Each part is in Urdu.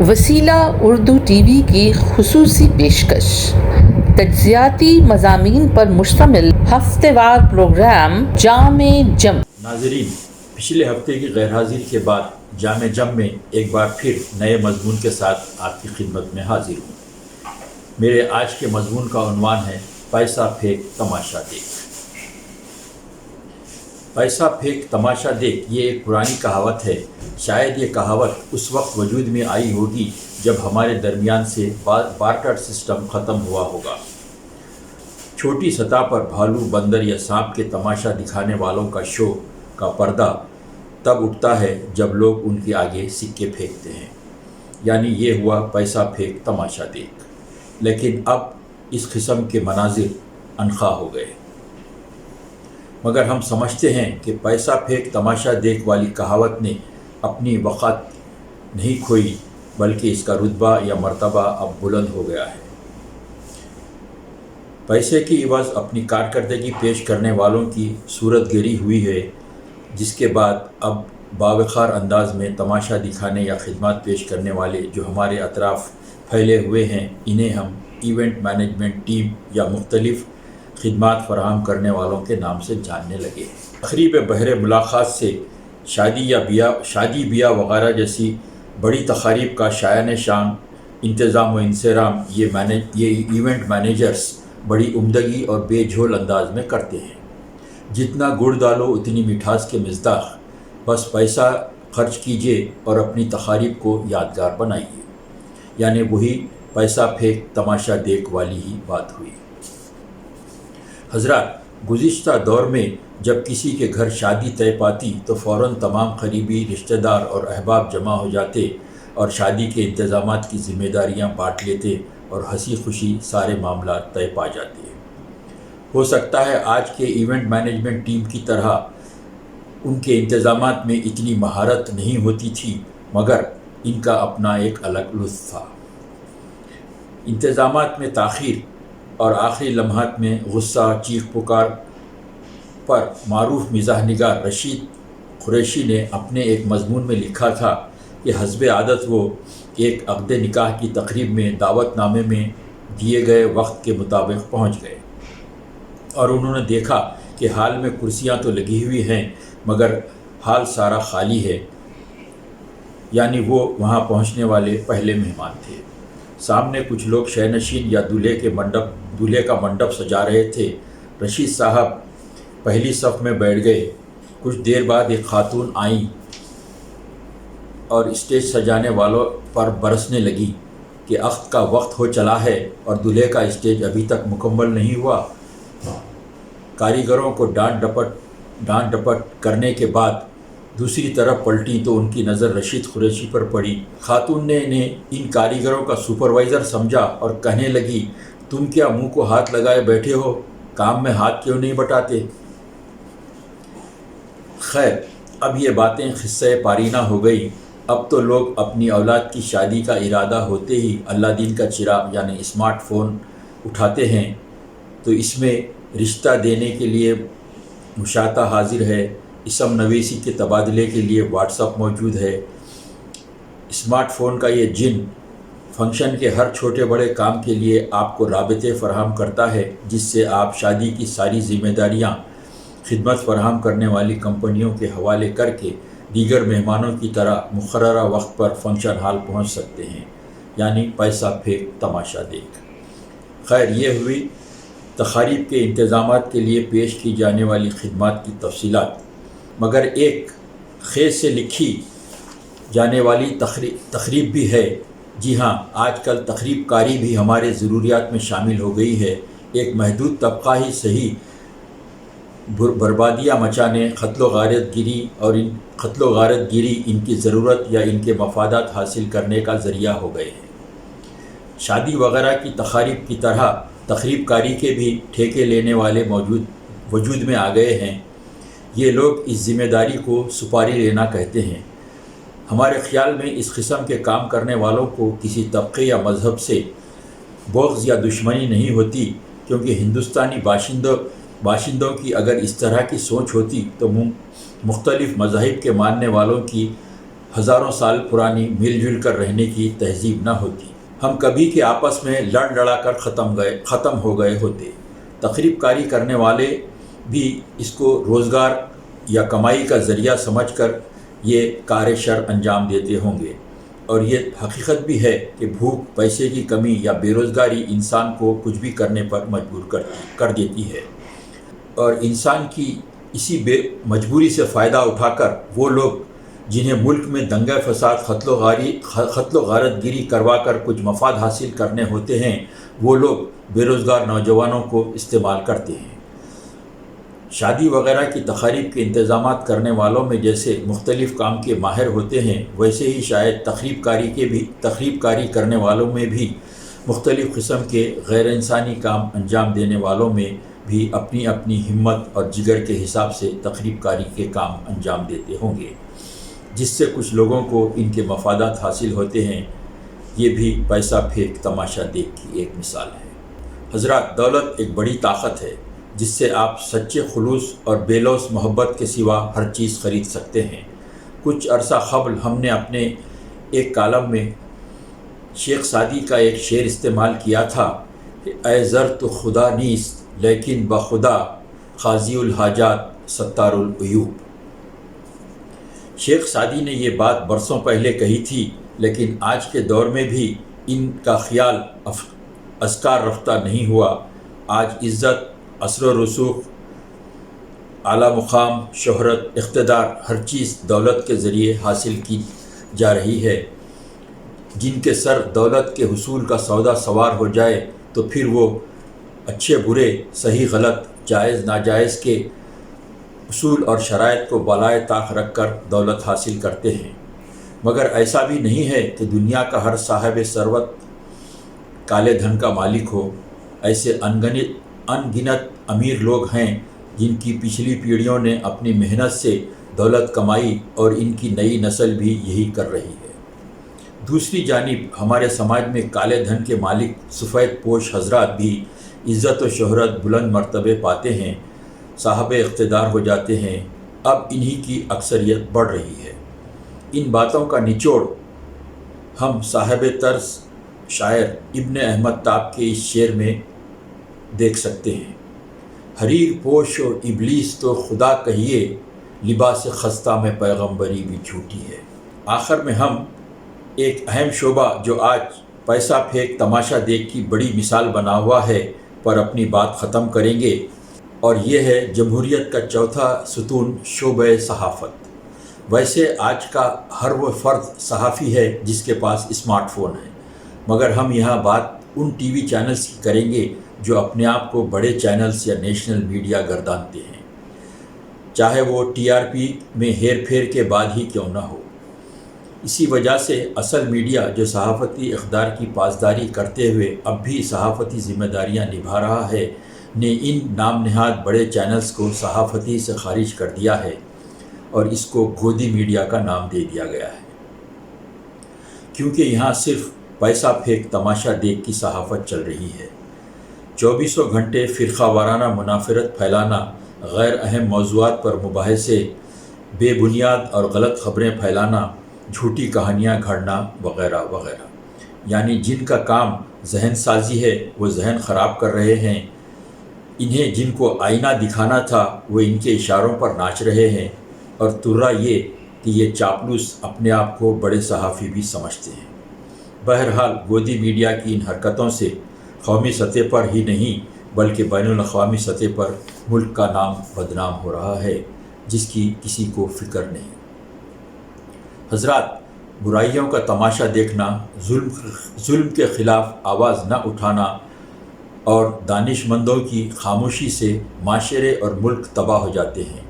وسیلہ اردو ٹی وی کی خصوصی پیشکش، تجزیاتی مضامین پر مشتمل ہفتہ وار پروگرام جام جم۔ ناظرین، پچھلے ہفتے کی غیر حاضری کے بعد جام جم میں ایک بار پھر نئے مضمون کے ساتھ آپ کی خدمت میں حاضر ہوں۔ میرے آج کے مضمون کا عنوان ہے پیسہ پھینک تماشا دیکھ۔ پیسہ پھینک تماشا دیکھ یہ ایک پرانی کہاوت ہے۔ شاید یہ کہاوت اس وقت وجود میں آئی ہوگی جب ہمارے درمیان سے بارٹر سسٹم ختم ہوا ہوگا۔ چھوٹی سطح پر بھالو، بندر یا سانپ کے تماشا دکھانے والوں کا شو کا پردہ تب اٹھتا ہے جب لوگ ان کے آگے سکے پھینکتے ہیں، یعنی یہ ہوا پیسہ پھینک تماشا دیکھ۔ لیکن اب اس قسم کے مناظر انخواہ ہو گئے، مگر ہم سمجھتے ہیں کہ پیسہ پھینک تماشا دیکھ والی کہاوت نے اپنی وقت نہیں کھوئی، بلکہ اس کا رتبہ یا مرتبہ اب بلند ہو گیا ہے۔ پیسے کی عوض اپنی کارکردگی پیش کرنے والوں کی صورت گری ہوئی ہے، جس کے بعد اب باوقار انداز میں تماشا دکھانے یا خدمات پیش کرنے والے جو ہمارے اطراف پھیلے ہوئے ہیں، انہیں ہم ایونٹ مینجمنٹ ٹیم یا مختلف خدمات فراہم کرنے والوں کے نام سے جاننے لگے ہیں۔ تقریب بہر ملاقات سے شادی بیاہ وغیرہ جیسی بڑی تقاریب کا شایان شان انتظام و انصرام یہ ایونٹ مینیجرز بڑی عمدگی اور بے جھول انداز میں کرتے ہیں۔ جتنا گڑ ڈالو اتنی مٹھاس کے مصداق، بس پیسہ خرچ کیجیے اور اپنی تقاریب کو یادگار بنائیے، یعنی وہی پیسہ پھینک تماشا دیکھ والی ہی بات ہوئی۔ حضرات، گزشتہ دور میں جب کسی کے گھر شادی طے پاتی تو فوراً تمام قریبی رشتہ دار اور احباب جمع ہو جاتے اور شادی کے انتظامات کی ذمہ داریاں بانٹ لیتے اور ہنسی خوشی سارے معاملات طے پا جاتے۔ ہو سکتا ہے آج کے ایونٹ مینجمنٹ ٹیم کی طرح ان کے انتظامات میں اتنی مہارت نہیں ہوتی تھی، مگر ان کا اپنا ایک الگ لطف تھا۔ انتظامات میں تاخیر اور آخری لمحات میں غصہ چیخ پکار پر معروف مزاح نگار رشید قریشی نے اپنے ایک مضمون میں لکھا تھا کہ حسب عادت وہ ایک عقد نکاح کی تقریب میں دعوت نامے میں دیے گئے وقت کے مطابق پہنچ گئے اور انہوں نے دیکھا کہ ہال میں کرسیاں تو لگی ہوئی ہیں مگر ہال سارا خالی ہے، یعنی وہ وہاں پہنچنے والے پہلے مہمان تھے۔ سامنے کچھ لوگ شینشین یا دولہے کا منڈپ سجا رہے تھے۔ رشید صاحب پہلی صف میں بیٹھ گئے۔ کچھ دیر بعد ایک خاتون آئیں اور اسٹیج سجانے والوں پر برسنے لگی کہ عقد کا وقت ہو چلا ہے اور دولہے کا اسٹیج ابھی تک مکمل نہیں ہوا۔ کاریگروں کو ڈانٹ ڈپٹ کرنے کے بعد دوسری طرف پلٹی تو ان کی نظر رشید قریشی پر پڑی۔ خاتون نے انہیں ان کاریگروں کا سپروائزر سمجھا اور کہنے لگی، تم کیا منہ کو ہاتھ لگائے بیٹھے ہو، کام میں ہاتھ کیوں نہیں بٹاتے؟ خیر، اب یہ باتیں قصہ پارینہ ہو گئی۔ اب تو لوگ اپنی اولاد کی شادی کا ارادہ ہوتے ہی اللہ دین کا چراغ یعنی اسمارٹ فون اٹھاتے ہیں، تو اس میں رشتہ دینے کے لیے مشاطہ حاضر ہے، اسم نویسی کے تبادلے کے لیے واٹس ایپ موجود ہے۔ اسمارٹ فون کا یہ جن فنکشن کے ہر چھوٹے بڑے کام کے لیے آپ کو رابطے فراہم کرتا ہے، جس سے آپ شادی کی ساری ذمہ داریاں خدمت فراہم کرنے والی کمپنیوں کے حوالے کر کے دیگر مہمانوں کی طرح مقررہ وقت پر فنکشن ہال پہنچ سکتے ہیں، یعنی پیسہ پھینک تماشا دیکھ۔ خیر، یہ ہوئی تقاریب کے انتظامات کے لیے پیش کی جانے والی خدمات کی تفصیلات، مگر ایک خیز سے لکھی جانے والی تقریب بھی ہے۔ جی ہاں، آج کل تقریب کاری بھی ہمارے ضروریات میں شامل ہو گئی ہے۔ ایک محدود طبقہ ہی صحیح بربادیاں مچانے، قتل و غارت گیری ان کی ضرورت یا ان کے مفادات حاصل کرنے کا ذریعہ ہو گئے ہیں۔ شادی وغیرہ کی تقاریب کی طرح تقریب کاری کے بھی ٹھیکے لینے والے وجود میں آ گئے ہیں۔ یہ لوگ اس ذمہ داری کو سپاری لینا کہتے ہیں۔ ہمارے خیال میں اس قسم کے کام کرنے والوں کو کسی طبقے یا مذہب سے بغض یا دشمنی نہیں ہوتی، کیونکہ ہندوستانی باشندوں کی اگر اس طرح کی سوچ ہوتی تو مختلف مذاہب کے ماننے والوں کی ہزاروں سال پرانی مل جل کر رہنے کی تہذیب نہ ہوتی، ہم کبھی کے آپس میں لڑ لڑا کر ختم ہو گئے ہوتے۔ تخریب کاری کرنے والے بھی اس کو روزگار یا کمائی کا ذریعہ سمجھ کر یہ کار شر انجام دیتے ہوں گے، اور یہ حقیقت بھی ہے کہ بھوک، پیسے کی کمی یا بے روزگاری انسان کو کچھ بھی کرنے پر مجبور کر دیتی ہے، اور انسان کی اسی بے مجبوری سے فائدہ اٹھا کر وہ لوگ جنہیں ملک میں دنگا فساد، قتل و غارت گیری کروا کر کچھ مفاد حاصل کرنے ہوتے ہیں، وہ لوگ بے روزگار نوجوانوں کو استعمال کرتے ہیں۔ شادی وغیرہ کی تقاریب کے انتظامات کرنے والوں میں جیسے مختلف کام کے ماہر ہوتے ہیں، ویسے ہی شاید تخریب کاری کرنے والوں میں بھی مختلف قسم کے غیر انسانی کام انجام دینے والوں میں بھی اپنی اپنی ہمت اور جگر کے حساب سے تخریب کاری کے کام انجام دیتے ہوں گے، جس سے کچھ لوگوں کو ان کے مفادات حاصل ہوتے ہیں۔ یہ بھی پیسہ پھینک تماشا دیکھ کی ایک مثال ہے۔ حضرات، دولت ایک بڑی طاقت ہے جس سے آپ سچے خلوص اور بے لوث محبت کے سوا ہر چیز خرید سکتے ہیں۔ کچھ عرصہ قبل ہم نے اپنے ایک کالم میں شیخ سعدی کا ایک شعر استعمال کیا تھا کہ اے زر تو خدا نیست لیکن بخدا، قاضی الحاجات ستار العیوب۔ شیخ سعدی نے یہ بات برسوں پہلے کہی تھی، لیکن آج کے دور میں بھی ان کا خیال اذکار رفتہ نہیں ہوا۔ آج عزت، اثر و رسوخ، اعلیٰ مقام، شہرت، اقتدار، ہر چیز دولت کے ذریعے حاصل کی جا رہی ہے۔ جن کے سر دولت کے حصول کا سودا سوار ہو جائے تو پھر وہ اچھے برے، صحیح غلط، جائز ناجائز کے اصول اور شرائط کو بالائے طاق رکھ کر دولت حاصل کرتے ہیں، مگر ایسا بھی نہیں ہے کہ دنیا کا ہر صاحب ثروت کالے دھن کا مالک ہو۔ ایسے ان گنت امیر لوگ ہیں جن کی پچھلی پیڑھیوں نے اپنی محنت سے دولت کمائی، اور ان کی نئی نسل بھی یہی کر رہی ہے۔ دوسری جانب ہمارے سماج میں کالے دھن کے مالک سفید پوش حضرات بھی عزت و شہرت، بلند مرتبے پاتے ہیں، صاحب اقتدار ہو جاتے ہیں۔ اب انہی کی اکثریت بڑھ رہی ہے۔ ان باتوں کا نچوڑ ہم صاحب طرز شاعر ابن احمد تاب کے اس شعر میں دیکھ سکتے ہیں۔ حریر پوش و ابلیس تو خدا کہیے، لباس خستہ میں پیغمبری بھی جھوٹی ہے۔ آخر میں ہم ایک اہم شعبہ جو آج پیسہ پھینک تماشا دیکھ کی بڑی مثال بنا ہوا ہے پر اپنی بات ختم کریں گے، اور یہ ہے جمہوریت کا چوتھا ستون، شعبہ صحافت۔ ویسے آج کا ہر وہ فرد صحافی ہے جس کے پاس اسمارٹ فون ہے، مگر ہم یہاں بات ان ٹی وی چینلز کی کریں گے جو اپنے آپ کو بڑے چینلز یا نیشنل میڈیا گردانتے ہیں، چاہے وہ ٹی آر پی میں ہیر پھیر کے بعد ہی کیوں نہ ہو۔ اسی وجہ سے اصل میڈیا جو صحافتی اقدار کی پاسداری کرتے ہوئے اب بھی صحافتی ذمہ داریاں نبھا رہا ہے، نے ان نام نہاد بڑے چینلز کو صحافتی سے خارج کر دیا ہے، اور اس کو گودی میڈیا کا نام دے دیا گیا ہے، کیونکہ یہاں صرف پیسہ پھینک تماشا دیکھ کی صحافت چل رہی ہے۔ 24 گھنٹے فرقہ وارانہ منافرت پھیلانا، غیر اہم موضوعات پر مباحثے، بے بنیاد اور غلط خبریں پھیلانا، جھوٹی کہانیاں گھڑنا وغیرہ وغیرہ، یعنی جن کا کام ذہن سازی ہے وہ ذہن خراب کر رہے ہیں۔ انہیں جن کو آئینہ دکھانا تھا وہ ان کے اشاروں پر ناچ رہے ہیں، اور ترا یہ کہ یہ چاپلوس اپنے آپ کو بڑے صحافی بھی سمجھتے ہیں۔ بہرحال گودی میڈیا کی ان حرکتوں سے قومی سطح پر ہی نہیں بلکہ بین الاقوامی سطح پر ملک کا نام بدنام ہو رہا ہے، جس کی کسی کو فکر نہیں۔ حضرات، برائیوں کا تماشا دیکھنا، ظلم کے خلاف آواز نہ اٹھانا اور دانش مندوں کی خاموشی سے معاشرے اور ملک تباہ ہو جاتے ہیں۔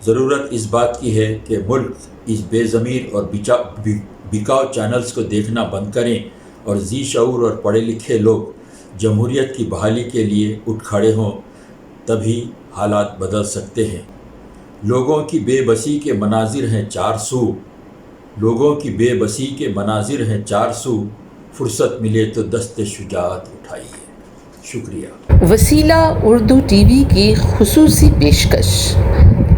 ضرورت اس بات کی ہے کہ ملک اس بے ضمیر اور بکاؤ چینلز کو دیکھنا بند کریں، اور ذی شعور اور پڑھے لکھے لوگ جمہوریت کی بحالی کے لیے اٹھ کھڑے ہوں، تبھی حالات بدل سکتے ہیں۔ لوگوں کی بے بسی کے مناظر ہیں چار سو، لوگوں کی بے بسی کے مناظر ہیں چار سو، فرصت ملے تو دست شجاعت اٹھائیے۔ شکریہ۔ وسیلہ اردو ٹی وی کی خصوصی پیشکش،